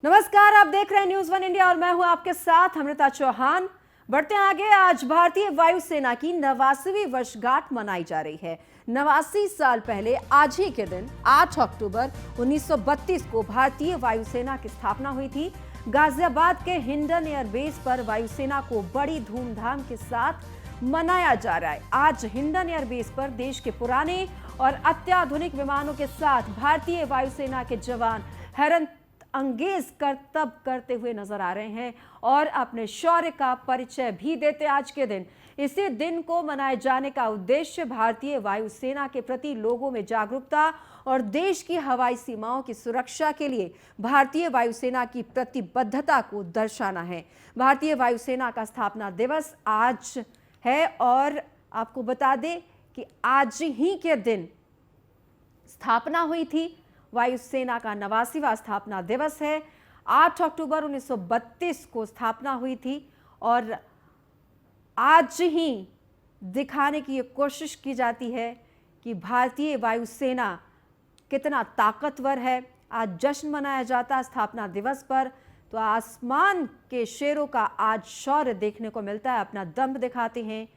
नमस्कार, आप देख रहे हैं न्यूज़ वन इंडिया और मैं हूं आपके साथ अमृता चौहान। बढ़ते हैं आगे। आज भारतीय वायुसेना की 89वीं वर्षगांठ मनाई जा रही है। 89 साल पहले आज ही के दिन 8 अक्टूबर 1932 को भारतीय वायुसेना की स्थापना हुई थी। गाजियाबाद के हिंडन एयरबेस पर वायुसेना को बड़ी धूमधाम के साथ मनाया जा रहा है। आज हिंडन एयरबेस पर देश के पुराने और अत्याधुनिक विमानों के साथ भारतीय वायुसेना के जवान हैरत अंगेज करतब करते हुए नजर आ रहे हैं और अपने शौर्य का परिचय भी देते। आज के दिन, इसी दिन को मनाए जाने का उद्देश्य भारतीय वायुसेना के प्रति लोगों में जागरूकता और देश की हवाई सीमाओं की सुरक्षा के लिए भारतीय वायुसेना की प्रतिबद्धता को दर्शाना है। भारतीय वायुसेना का स्थापना दिवस आज है और आपको बता दें कि आज ही के दिन स्थापना हुई थी। वायुसेना का 89वां स्थापना दिवस है। 8 अक्टूबर 1932 को स्थापना हुई थी और आज ही दिखाने की ये कोशिश की जाती है कि भारतीय वायुसेना कितना ताकतवर है। आज जश्न मनाया जाता है स्थापना दिवस पर, तो आसमान के शेरों का आज शौर्य देखने को मिलता है। अपना दम दिखाते हैं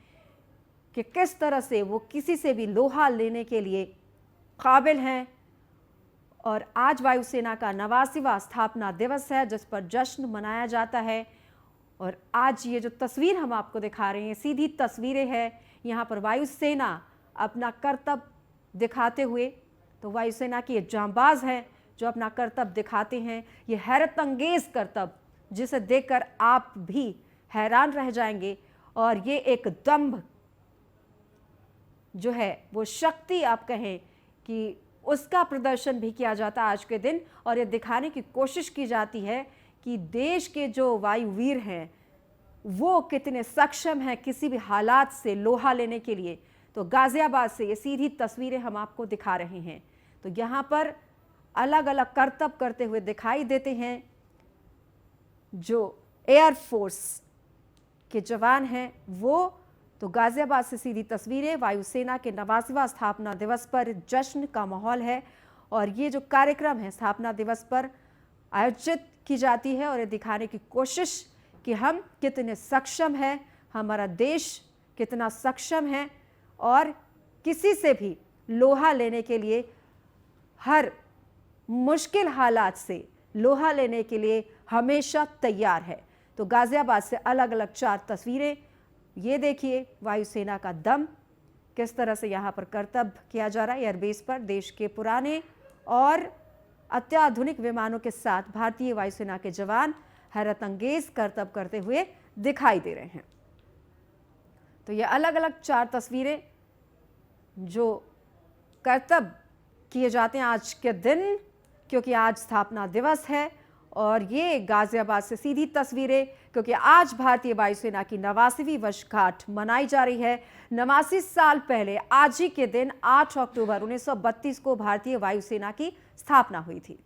कि किस तरह से वो किसी से भी लोहा लेने के लिए काबिल हैं। और आज वायुसेना का 89वां स्थापना दिवस है जिस पर जश्न मनाया जाता है। और आज ये जो तस्वीर हम आपको दिखा रहे हैं, सीधी तस्वीरें हैं। यहाँ पर वायुसेना अपना कर्तव्य दिखाते हुए, तो वायुसेना की ये जांबाज हैं जो अपना कर्तव्य दिखाते हैं। ये हैरत अंगेज कर्तव्य जिसे देखकर आप भी हैरान रह जाएंगे। और ये एक दम्भ जो है, वो शक्ति आप कहें कि उसका प्रदर्शन भी किया जाता है आज के दिन। और ये दिखाने की कोशिश की जाती है कि देश के जो वायुवीर हैं वो कितने सक्षम हैं किसी भी हालात से लोहा लेने के लिए। तो गाजियाबाद से ये सीधी तस्वीरें हम आपको दिखा रहे हैं। तो यहाँ पर अलग अलग करतब करते हुए दिखाई देते हैं जो एयरफोर्स के जवान हैं वो। तो गाजियाबाद से सीधी तस्वीरें। वायुसेना के 89वां स्थापना दिवस पर जश्न का माहौल है और ये जो कार्यक्रम है स्थापना दिवस पर आयोजित की जाती है और ये दिखाने की कोशिश कि हम कितने सक्षम हैं, हमारा देश कितना सक्षम है और किसी से भी लोहा लेने के लिए, हर मुश्किल हालात से लोहा लेने के लिए हमेशा तैयार है। तो गाजियाबाद से अलग अलग 4 तस्वीरें। ये देखिए वायुसेना का दम, किस तरह से यहाँ पर कर्तव्य किया जा रहा है एयरबेस पर। देश के पुराने और अत्याधुनिक विमानों के साथ भारतीय वायुसेना के जवान हैरत अंगेज कर्तव्य करते हुए दिखाई दे रहे हैं। तो ये अलग अलग 4 तस्वीरें जो कर्तव्य किए जाते हैं आज के दिन, क्योंकि आज स्थापना दिवस है। और ये गाजियाबाद से सीधी तस्वीरें, क्योंकि आज भारतीय वायुसेना की 89वीं वर्षगांठ मनाई जा रही है। 89 साल पहले आज ही के दिन 8 अक्टूबर 1932 को भारतीय वायुसेना की स्थापना हुई थी।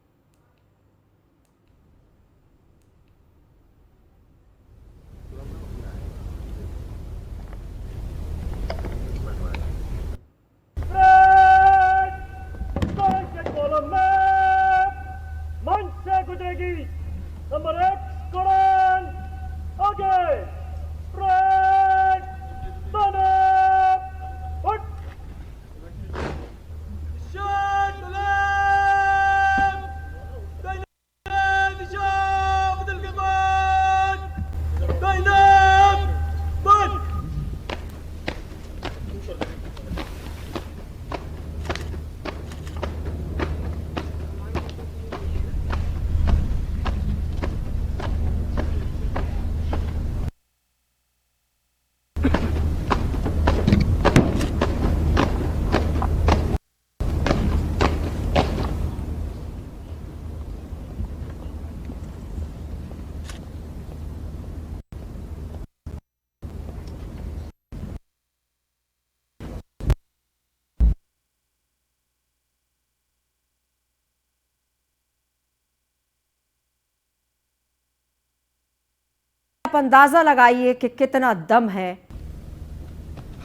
नंबर 1 स्क्वाड्रन आगे फ्रंट फुट शॉट लेफ्ट निशान बदल के बाद बंद। आप अंदाजा लगाइए कि कितना दम है।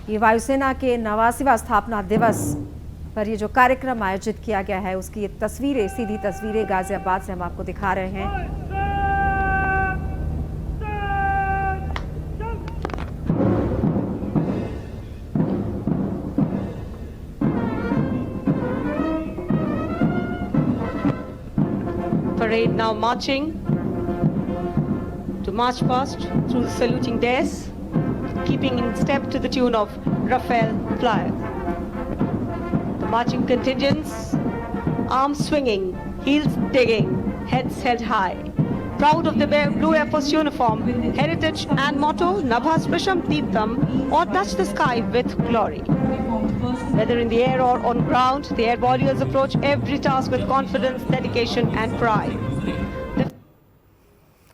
ये वायुसेना के 89वां स्थापना दिवस पर ये जो कार्यक्रम आयोजित किया गया है उसकी ये तस्वीरें, सीधी तस्वीरें गाजियाबाद से हम आपको दिखा रहे हैं। Parade now marching to march past through the saluting dais, keeping in step to the tune of Rafael Flyer. The marching contingents, arms swinging, heels digging, heads held high. Proud of their blue Air Force uniform, heritage and motto, Nabha Sprisham Deeptam, or touch the sky with glory. Whether in the air or on ground, the air warriors approach every task with confidence, dedication and pride.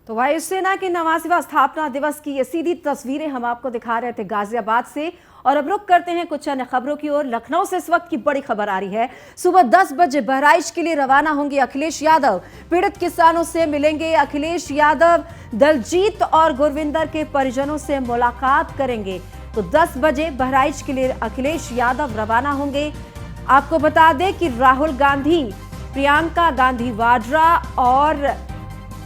तो वायुसेना के 89वां स्थापना दिवस की ये सीधी तस्वीरें हम आपको दिखा रहे थे गाजियाबाद से। और अब रुक करते हैं कुछ अन्य खबरों की ओर। लखनऊ से इस वक्त की बड़ी खबर आ रही है। सुबह 10 बजे बहराइच के लिए रवाना होंगे अखिलेश यादव। पीड़ित किसानों से मिलेंगे अखिलेश यादव। दलजीत और गुरविंदर के परिजनों से मुलाकात करेंगे। तो 10 बजे बहराइच के लिए अखिलेश यादव रवाना होंगे। आपको बता दें कि राहुल गांधी, प्रियंका गांधी वाड्रा और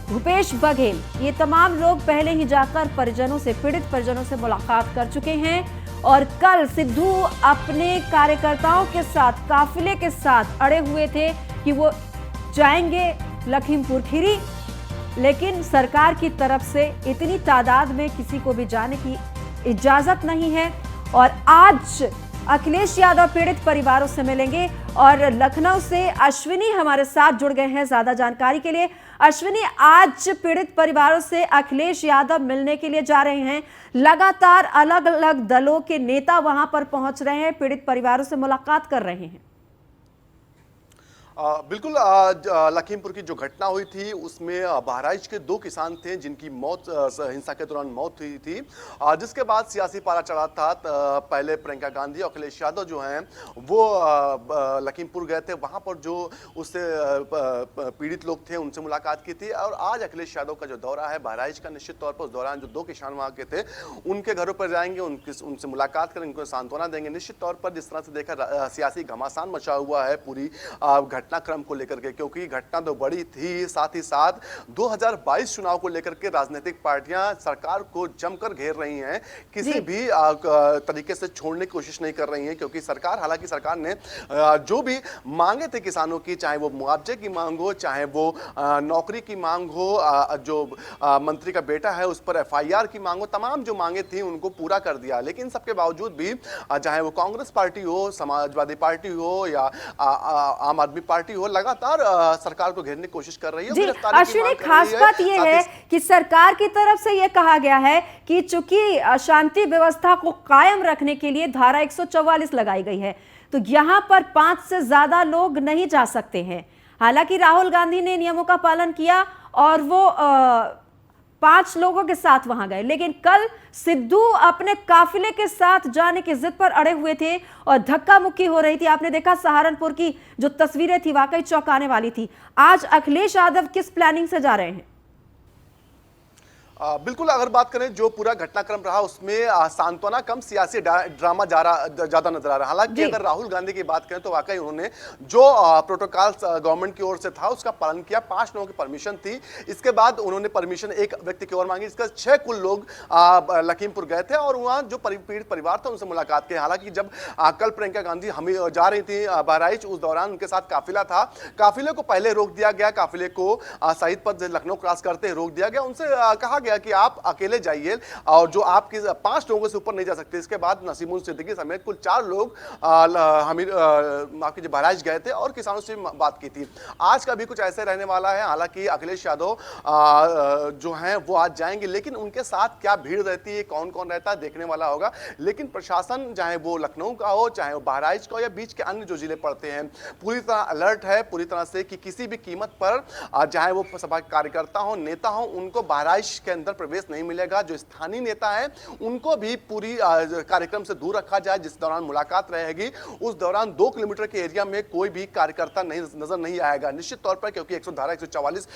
भूपेश बघेल, ये तमाम लोग पहले ही जाकर परिजनों से, पीड़ित परिजनों से मुलाकात कर चुके हैं। और कल सिद्धू अपने कार्यकर्ताओं के साथ, काफिले के साथ अड़े हुए थे कि वो जाएंगे लखीमपुर खीरी, लेकिन सरकार की तरफ से इतनी तादाद में किसी को भी जाने की इजाजत नहीं है। और आज अखिलेश यादव पीड़ित परिवारों से मिलेंगे। और लखनऊ से अश्विनी हमारे साथ जुड़ गए हैं ज्यादा जानकारी के लिए। अश्विनी, आज पीड़ित परिवारों से अखिलेश यादव मिलने के लिए जा रहे हैं। लगातार अलग अलग दलों के नेता वहां पर पहुंच रहे हैं, पीड़ित परिवारों से मुलाकात कर रहे हैं। बिल्कुल, लखीमपुर की जो घटना हुई थी उसमें बहराइच के 2 किसान थे जिनकी मौत हिंसा के दौरान मौत हुई थी, जिसके बाद सियासी पारा चढ़ा था। पहले प्रियंका गांधी और अखिलेश यादव जो हैं वो लखीमपुर गए थे, वहां पर जो उससे पीड़ित लोग थे उनसे मुलाकात की थी। और आज अखिलेश यादव का जो दौरा है बहराइच का, निश्चित तौर पर उस दौरान जो 2 किसान वहां के थे उनके घरों पर जाएंगे, उनसे मुलाकात करेंगे, उनको सांत्वना देंगे। निश्चित तौर पर जिस तरह से देखा सियासी घमासान मचा हुआ है पूरी घटनाक्रम को लेकर के, क्योंकि घटना तो बड़ी थी, साथ ही साथ 2022 चुनाव को लेकर के राजनीतिक पार्टियां सरकार को जमकर घेर रही हैं, किसी भी तरीके से छोड़ने की कोशिश नहीं कर रही हैं। क्योंकि सरकार, हालांकि सरकार ने जो भी मांगे थे किसानों की, चाहे वो मुआवजे की मांग हो, चाहे वो नौकरी की मांग हो, जो मंत्री का बेटा है उस पर FIR की मांग हो, तमाम जो मांगे थी उनको पूरा कर दिया। लेकिन सबके बावजूद भी चाहे वो कांग्रेस पार्टी हो, समाजवादी पार्टी हो या आम आदमी पार्टी हो, लगातार सरकार को घेरने की कोशिश कर रही है। जी अश्विनी, खास बात यह है कि सरकार की तरफ से यह कहा गया है कि चूंकि शांति व्यवस्था को कायम रखने के लिए धारा 144 लगाई गई है, तो यहां पर 5 से ज्यादा लोग नहीं जा सकते हैं। हालांकि राहुल गांधी ने नियमों का पालन किया और वो 5 लोगों के साथ वहां गए, लेकिन कल सिद्धू अपने काफिले के साथ जाने की जिद पर अड़े हुए थे और धक्का मुक्की हो रही थी। आपने देखा सहारनपुर की जो तस्वीरें थी वाकई चौंकाने वाली थी। आज अखिलेश यादव किस प्लानिंग से जा रहे हैं? बिल्कुल, अगर बात करें जो पूरा घटनाक्रम रहा उसमें सांत्वना कम, सियासी ड्रामा ज्यादा नजर आ रहा है। हालांकि अगर राहुल गांधी की बात करें तो वाकई उन्होंने जो प्रोटोकॉल गवर्नमेंट की ओर से था उसका पालन किया। 5 लोगों की परमिशन थी, इसके बाद उन्होंने परमिशन एक व्यक्ति की ओर मांगी। इसका 6 कुल लोग लखीमपुर गए थे और वहां जो पीड़ित परिवार था उनसे मुलाकात की। हालांकि जब कल प्रियंका गांधी हमें जा रही थी बहराइच, उस दौरान उनके साथ काफिला था, काफिले को पहले रोक दिया गया, काफिले को शहीद पथ लखनऊ क्रॉस करते रोक दिया गया। उनसे कहा गया कि आप अकेले जाइए और जो आपके 5 लोगों से ऊपर नहीं जा सकते। इसके बाद नसीमुल सिद्दीकी समेत कुल 4 लोग बहराइच गए थे और किसानों से बात की थी। आज का भी कुछ ऐसे रहने वाला है। हालांकि अखिलेश यादव जो हैं वो आज जाएंगे, लेकिन उनके साथ क्या भीड़ रहती है, कौन कौन रहता है, देखने वाला होगा। लेकिन प्रशासन चाहे वो लखनऊ का हो, चाहे वो बहराइच का हो या बीच के अन्य जो जिले पड़ते हैं, पूरी तरह अलर्ट है, पूरी तरह से कि किसी भी कीमत पर चाहे वो सपा कार्यकर्ता हो, नेता हो, उनको बहराइच के के अंदर प्रवेश नहीं मिलेगा। जो स्थानीय नेता हैं उनको भी पूरी कार्यक्रम से दूर रखा जाए। जिस दौरान मुलाकात रहेगी उस दौरान 2 किलोमीटर के एरिया में कोई भी कार्यकर्ता नहीं नजर नहीं आएगा निश्चित तौर पर, क्योंकि 144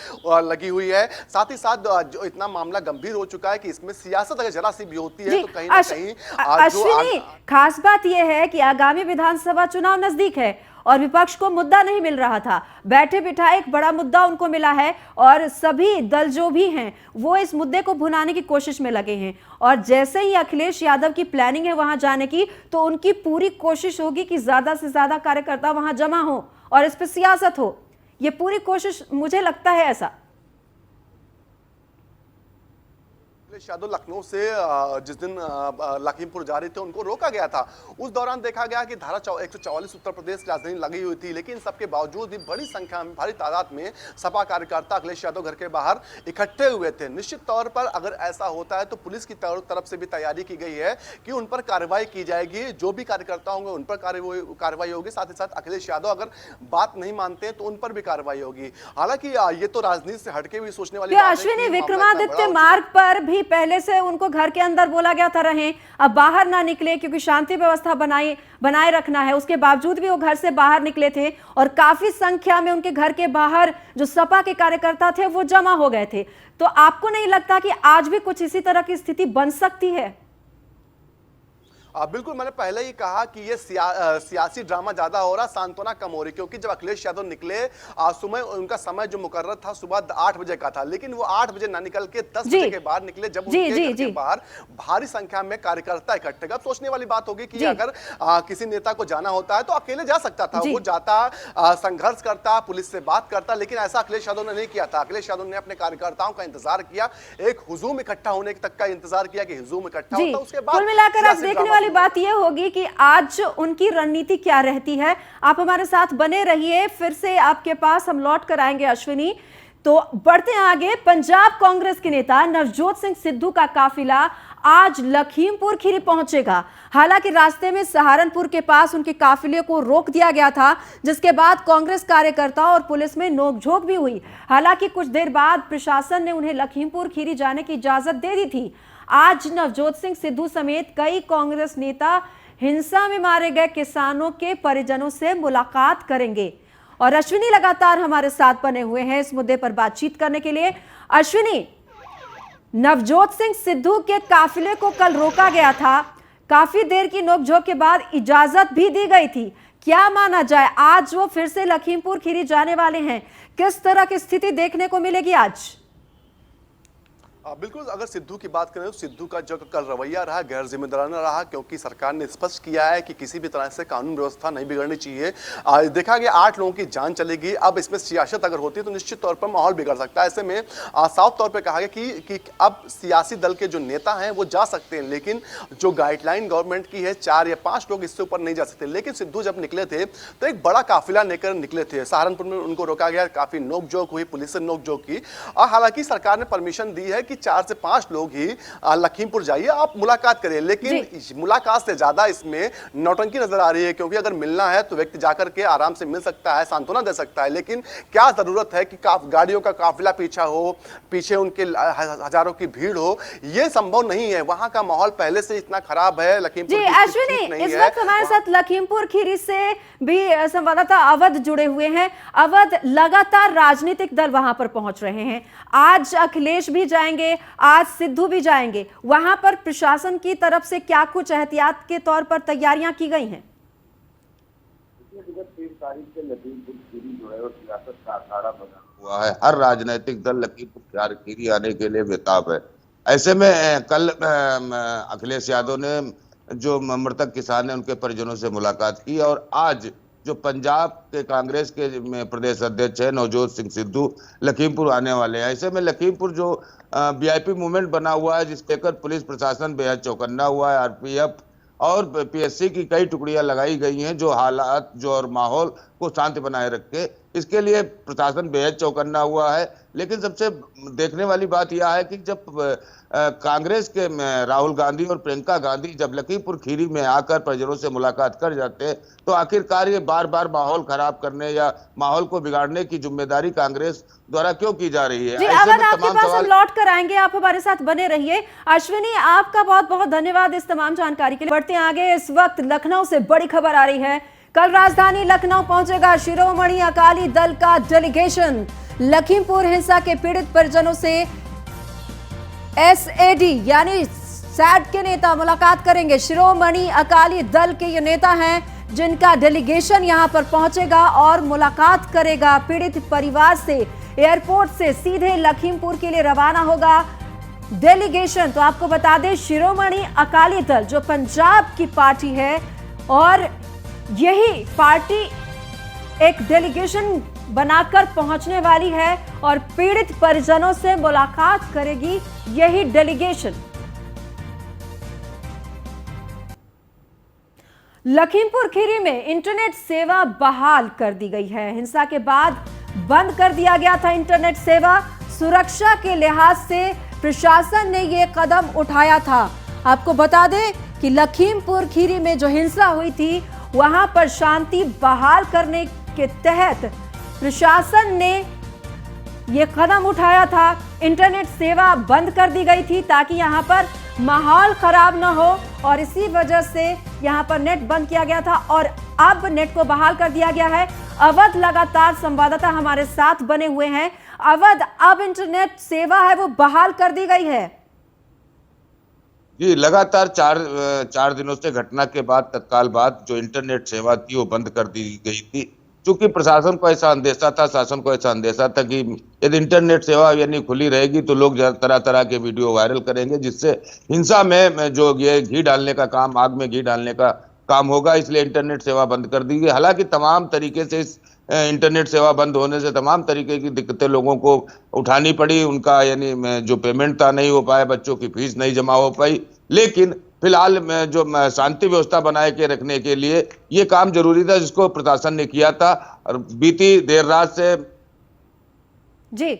लगी हुई है। साथ ही साथ जो इतना मामला गंभीर हो चुका है कि इसमें सियासत अगर जरा सी भी होती है तो कहीं ना कहीं अश्विनी, खास बात यह है कि आगामी विधानसभा चुनाव नजदीक है और विपक्ष को मुद्दा नहीं मिल रहा था। बैठे बिठाए एक बड़ा मुद्दा उनको मिला है और सभी दल जो भी हैं वो इस मुद्दे को भुनाने की कोशिश में लगे हैं। और जैसे ही अखिलेश यादव की प्लानिंग है वहां जाने की, तो उनकी पूरी कोशिश होगी कि ज्यादा से ज्यादा कार्यकर्ता वहां जमा हो और इस पर सियासत हो। ये पूरी कोशिश, मुझे लगता है ऐसा। अखिलेश यादव लखनऊ से जिस दिन लखीमपुर जा रहे थे उनको रोका गया था। उस दौरान देखा गया कि धारा 144 उत्तर प्रदेश की राजधानी लगी हुई थी, लेकिन सबके बावजूद भी बड़ी संख्या में, भारी तादाद में सपा कार्यकर्ता अखिलेश यादव घर के बाहर इकट्ठे हुए थे। निश्चित तौर पर अगर ऐसा होता है तो पुलिस की तरफ से भी तैयारी की गई है कि उन पर कार्रवाई की जाएगी। जो भी कार्यकर्ता होंगे उन पर कार्रवाई होगी। साथ ही साथ अखिलेश यादव अगर बात नहीं मानते हैं तो उन पर भी कार्रवाई होगी। हालांकि ये तो राजनीति से हटके भी सोचने वाली बात है। अश्विनी, विक्रमादित्य मार्ग पर भी पहले से उनको घर के अंदर बोला गया था रहें, अब बाहर ना निकले क्योंकि शांति व्यवस्था बनाए रखना है। उसके बावजूद भी वो घर से बाहर निकले थे और काफी संख्या में उनके घर के बाहर जो सपा के कार्यकर्ता थे वो जमा हो गए थे। तो आपको नहीं लगता कि आज भी कुछ इसी तरह की स्थिति बन सकती है? बिल्कुल, मैंने पहले ही कहा कि ये सियासी ड्रामा ज्यादा हो रहा, सांत्वना कम हो रही। क्योंकि जब अखिलेश यादव निकले उनका समय जो मुकर्रर था सुबह 8 बजे का था, लेकिन वो 8 बजे ना निकल के 10 बजे के बाहर निकले, जब उनके घर के बाहर भारी संख्या में कार्यकर्ता इकट्ठे। अब सोचने वाली बात होगी कि अगर किसी नेता को जाना होता है तो अकेले जा सकता था, वो जाता, संघर्ष करता, पुलिस से बात करता, लेकिन ऐसा अखिलेश यादव ने नहीं किया था। अखिलेश यादव ने अपने कार्यकर्ताओं का इंतजार किया, एक हुजूम इकट्ठा होने तक का इंतजार किया कि हुजूम इकट्ठा होता, उसके बाद कुल मिलाकर आप देखने वाली बात यह होगी कि आज उनकी रणनीति क्या रहती है। आप हमारे साथ बने रहिए, फिर से आपके पास हम लौट कर आएंगे अश्विनी। तो बढ़ते हैं आगे। पंजाब कांग्रेस के नेता नवजोत सिंह सिद्धू का काफिला आज लखीमपुर खीरी पहुंचेगा। हालांकि रास्ते में सहारनपुर के पास उनके काफिले को रोक दिया गया था, जिसके बाद कांग्रेस कार्यकर्ता और पुलिस में नोकझोंक भी हुई। हालांकि कुछ देर बाद प्रशासन ने उन्हें लखीमपुर खीरी जाने की इजाजत दे दी थी। आज नवजोत सिंह सिद्धू समेत कई कांग्रेस नेता हिंसा में मारे गए किसानों के परिजनों से मुलाकात करेंगे और अश्विनी लगातार हमारे साथ बने हुए हैं इस मुद्दे पर बातचीत करने के लिए। अश्विनी, नवजोत सिंह सिद्धू के काफिले को कल रोका गया था, काफी देर की नोकझोंक के बाद इजाजत भी दी गई थी। क्या माना जाए, आज वो फिर से लखीमपुर खीरी जाने वाले हैं, किस तरह की स्थिति देखने को मिलेगी आज? बिल्कुल, अगर सिद्धू की बात करें तो सिद्धू का जो कल रवैया रहा गैर जिम्मेदाराना रहा, क्योंकि सरकार ने स्पष्ट किया है कि किसी भी तरह से कानून व्यवस्था नहीं बिगड़नी चाहिए। देखा गया 8 लोगों की जान चलेगी। अब इसमें सियासत अगर होती है तो निश्चित तौर पर माहौल बिगड़ सकता है। ऐसे में साफ तौर पर कहा गया कि अब सियासी दल के जो नेता हैं वो जा सकते हैं, लेकिन जो गाइडलाइन गवर्नमेंट की है 4 या 5 लोग इससे ऊपर नहीं जा सकते। लेकिन सिद्धू जब निकले थे तो एक बड़ा काफिला लेकर निकले थे। सहारनपुर में उनको रोका गया, काफी नोकझोंक हुई, पुलिस से नोकझोंक की। हालांकि सरकार ने परमिशन दी है कि 4 से 5 लोग ही लखीमपुर जाइए, आप मुलाकात करिए, लेकिन मुलाकात से ज्यादा इसमें नौटंकी नजर आ रही है। क्योंकि अगर मिलना है तो व्यक्ति जाकर के आराम से मिल सकता है, सांत्वना दे सकता है, लेकिन क्या जरूरत है कि गाड़ियों का काफिला पीछा हो, पीछे उनके हजारों की भीड़ हो, यह संभव नहीं है। वहां का माहौल पहले से इतना खराब है। लखीमपुर अश्विनी, इस वक्त हमारे साथ लखीमपुर खीरी से भी संवाददाता अवध जुड़े हुए हैं। अवध, लगातार राजनीतिक दल वहां पर पहुंच रहे हैं, आज अखिलेश भी जाएंगे, आज सिद्धू भी जाएंगे। वहां पर प्रशासन की तरफ से क्या कुछ एहतियात के तौर पर तैयारियां की गई हैं? 23 तारीख से लखीमपुर खीरी जो है और सियासत का अखाड़ा बना हुआ है। हर राजनीतिक दल लखीमपुर खीरी आने के लिए बेताब है। ऐसे में कल अखिलेश यादव ने जो मृतक किसान है उनके परिजनों से मुलाकात की और आज जो पंजाब के कांग्रेस के प्रदेश अध्यक्ष है नवजोत सिंह सिद्धू लखीमपुर आने वाले हैं। ऐसे में लखीमपुर जो वीआईपी मूवमेंट बना हुआ है, जिसके लेकर पुलिस प्रशासन बेहद चौकन्ना हुआ है। आरपीएफ और पीएससी की कई टुकड़ियां लगाई गई हैं जो हालात जो और माहौल को शांत बनाए रख के इसके लिए प्रशासन बेहद चौकन्ना हुआ है। लेकिन सबसे देखने वाली बात यह है कि जब कांग्रेस के राहुल गांधी और प्रियंका गांधी जब लखीमपुर खीरी में आकर परिजनों से मुलाकात कर जाते हैं, तो आखिरकार ये बार बार माहौल खराब करने या माहौल को बिगाड़ने की जिम्मेदारी कांग्रेस द्वारा क्यों की जा रही है? जी अवध, आपके पास हम लौट कर आएंगे, आप हमारे साथ बने रहिए। अश्विनी, आपका बहुत बहुत धन्यवाद इस तमाम जानकारी के लिए। बढ़ते आगे, इस वक्त लखनऊ से बड़ी खबर आ रही है। कल राजधानी लखनऊ पहुंचेगा शिरोमणि अकाली दल का डेलीगेशन। लखीमपुर हिंसा के पीड़ित परिजनों से एसएडी यानी सैड के नेता मुलाकात करेंगे। शिरोमणि अकाली दल के ये नेता हैं जिनका डेलीगेशन यहां पर पहुंचेगा और मुलाकात करेगा पीड़ित परिवार से। एयरपोर्ट से सीधे लखीमपुर के लिए रवाना होगा डेलीगेशन। तो आपको बता दें, शिरोमणि अकाली दल जो पंजाब की पार्टी है और यही पार्टी एक डेलीगेशन बनाकर पहुंचने वाली है और पीड़ित परिजनों से मुलाकात करेगी यही डेलीगेशन। लखीमपुर खीरी में इंटरनेट सेवा बहाल कर दी गई है। हिंसा के बाद बंद कर दिया गया था इंटरनेट सेवा। सुरक्षा के लिहाज से प्रशासन ने यह कदम उठाया था। आपको बता दें कि लखीमपुर खीरी में जो हिंसा हुई थी वहां पर शांति बहाल करने के तहत प्रशासन ने यह कदम उठाया था। इंटरनेट सेवा बंद कर दी गई थी ताकि यहां पर माहौल खराब न हो और इसी वजह से यहां पर नेट बंद किया गया था और अब नेट को बहाल कर दिया गया है। अवध लगातार संवाददाता हमारे साथ बने हुए हैं। अवध, अब इंटरनेट सेवा है वो बहाल कर दी गई है। जी, लगातार चार दिनों से घटना के बाद तत्काल बाद जो इंटरनेट सेवा थी वो बंद कर दी गई थी। चूंकि प्रशासन को ऐसा अंदेशा था, शासन को ऐसा अंदेशा था कि यदि इंटरनेट सेवा यानी खुली रहेगी तो लोग तरह तरह के वीडियो वायरल करेंगे, जिससे हिंसा में जो ये घी डालने का काम, आग में घी डालने का काम होगा। इसलिए इंटरनेट सेवा बंद कर दी गई। हालांकि तमाम तरीके से इस इंटरनेट सेवा बंद होने से तमाम तरीके की दिक्कतें लोगों को उठानी पड़ी। उनका यानी जो पेमेंट था नहीं हो पाया, बच्चों की फीस नहीं जमा हो पाई। लेकिन फिलहाल जो शांति व्यवस्था बनाए के रखने के लिए ये काम जरूरी था, जिसको प्रशासन ने किया था। और बीती देर रात से जी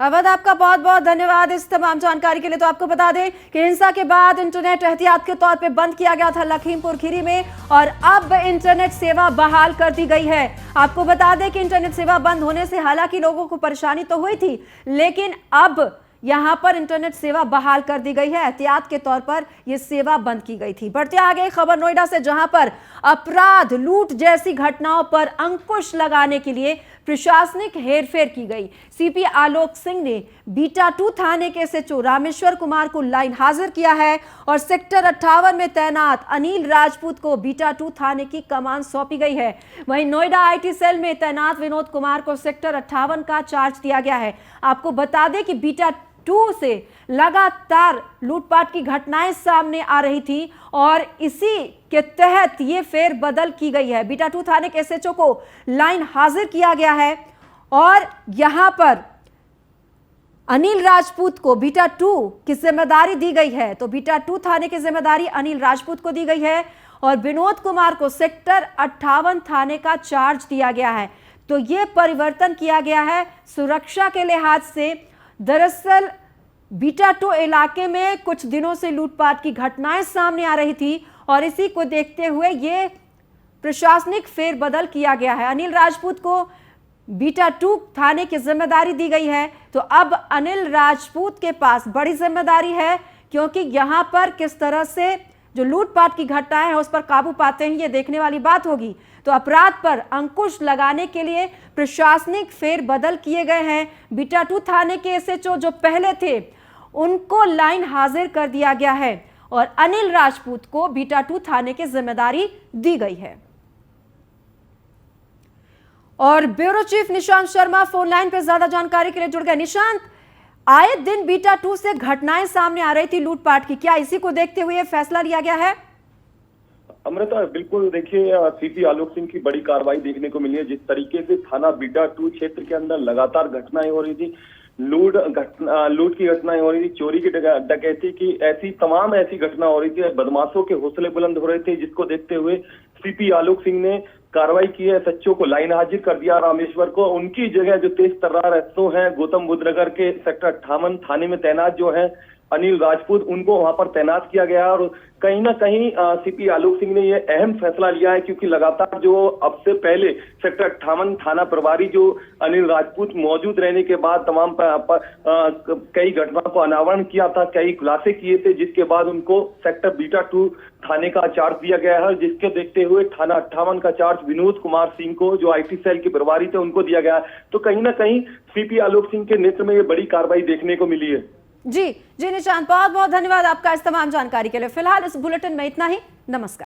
अवध, आपका बहुत बहुत धन्यवाद इस तमाम जानकारी के लिए। तो आपको बता दें कि हिंसा के बाद इंटरनेट एहतियात के तौर पे बंद किया गया था लखीमपुर खीरी में और अब इंटरनेट सेवा बहाल कर दी गई है। आपको बता दें कि इंटरनेट सेवा बंद होने से हालांकि लोगों को परेशानी तो हुई थी, लेकिन अब यहां पर इंटरनेट सेवा बहाल कर दी गई है। एहतियात के तौर पर यह सेवा बंद की गई थी। बढ़ते आगे, खबर नोएडा से, जहां पर अपराध, लूट जैसी घटनाओं पर अंकुश लगाने के लिए प्रशासनिक हेरफेर की गई। सीपी आलोक सिंह ने बीटा 2 थाने के एसएचओ रामेश्वर कुमार को लाइन हाजिर किया है और सेक्टर 58 में तैनात अनिल राजपूत को बीटा 2 थाने की कमान सौंपी गई है। वहीं नोएडा आईटी सेल में तैनात विनोद कुमार को सेक्टर 58 का चार्ज दिया गया है। आपको बता दें कि बीटा 2 से लगातार लूटपाट की घटनाएं सामने आ रही थी और इसी के तहत ये फेरबदल की गई है। बीटा 2 थाने के एसएचओ को लाइन हाजिर किया गया है और यहां पर अनिल राजपूत को बीटा 2 की जिम्मेदारी दी गई है। तो बीटा 2 थाने की जिम्मेदारी अनिल राजपूत को दी गई है और विनोद कुमार को सेक्टर 58 थाने का चार्ज दिया गया है। तो ये परिवर्तन किया गया है सुरक्षा के लिहाज से। दरअसल बीटा 2 इलाके में कुछ दिनों से लूटपाट की घटनाएं सामने आ रही थी और इसी को देखते हुए ये प्रशासनिक फेरबदल किया गया है। अनिल राजपूत को बीटा 2 थाने की जिम्मेदारी दी गई है। तो अब अनिल राजपूत के पास बड़ी जिम्मेदारी है, क्योंकि यहां पर किस तरह से जो लूटपाट की घटनाएं हैं उस पर काबू पाते हैं, ये देखने वाली बात होगी। तो अपराध पर अंकुश लगाने के लिए प्रशासनिक फेरबदल किए गए हैं। बीटा 2 थाने के एसएचओ जो पहले थे उनको लाइन हाजिर कर दिया गया है और अनिल राजपूत को बीटा 2 थाने की जिम्मेदारी दी गई है। और bureau chief Nishant Sharma phone line पर ज्यादा जानकारी के लिए जुड़ गए। निशांत, आए दिन बीटा 2 से घटनाएं सामने आ रही थी लूटपाट की, क्या इसी को देखते हुए फैसला लिया गया है? अमृता, बिल्कुल। देखिए, सीपी आलोक सिंह की बड़ी कार्रवाई देखने को मिली है। जिस तरीके से थाना बीटा 2 क्षेत्र के अंदर लगातार घटनाएं हो रही थी, लूट की घटनाएं हो रही थी, चोरी की डकैती की ऐसी घटना हो रही थी, बदमाशों के हौसले बुलंद हो रहे थे, जिसको देखते हुए सीपी आलोक सिंह ने कार्रवाई की है। सच्चों को लाइन हाजिर कर दिया रामेश्वर को। उनकी जगह जो तेज तर्रार एसओ है गौतम बुद्ध नगर के सेक्टर 58 थाने में तैनात जो है अनिल राजपूत, उनको वहां पर तैनात किया गया है। और कहीं ना कहीं सीपी आलोक सिंह ने यह अहम फैसला लिया है, क्योंकि लगातार जो अब से पहले सेक्टर 58 थाना प्रभारी जो अनिल राजपूत मौजूद रहने के बाद तमाम कई घटनाओं को अनावरण किया था, कई खुलासे किए थे, जिसके बाद उनको सेक्टर बीटा 2 थाने का चार्ज दिया गया है। जिसके देखते हुए थाना 58 का चार्ज विनोद कुमार सिंह को, जो आईटी सेल के प्रभारी थे, उनको दिया गया है। तो कहीं ना कहीं सीपी आलोक सिंह के नेतृत्व में ये बड़ी कार्रवाई देखने को मिली है। जी निशांत, बहुत बहुत धन्यवाद आपका इस तमाम जानकारी के लिए। फिलहाल इस बुलेटिन में इतना ही। नमस्कार।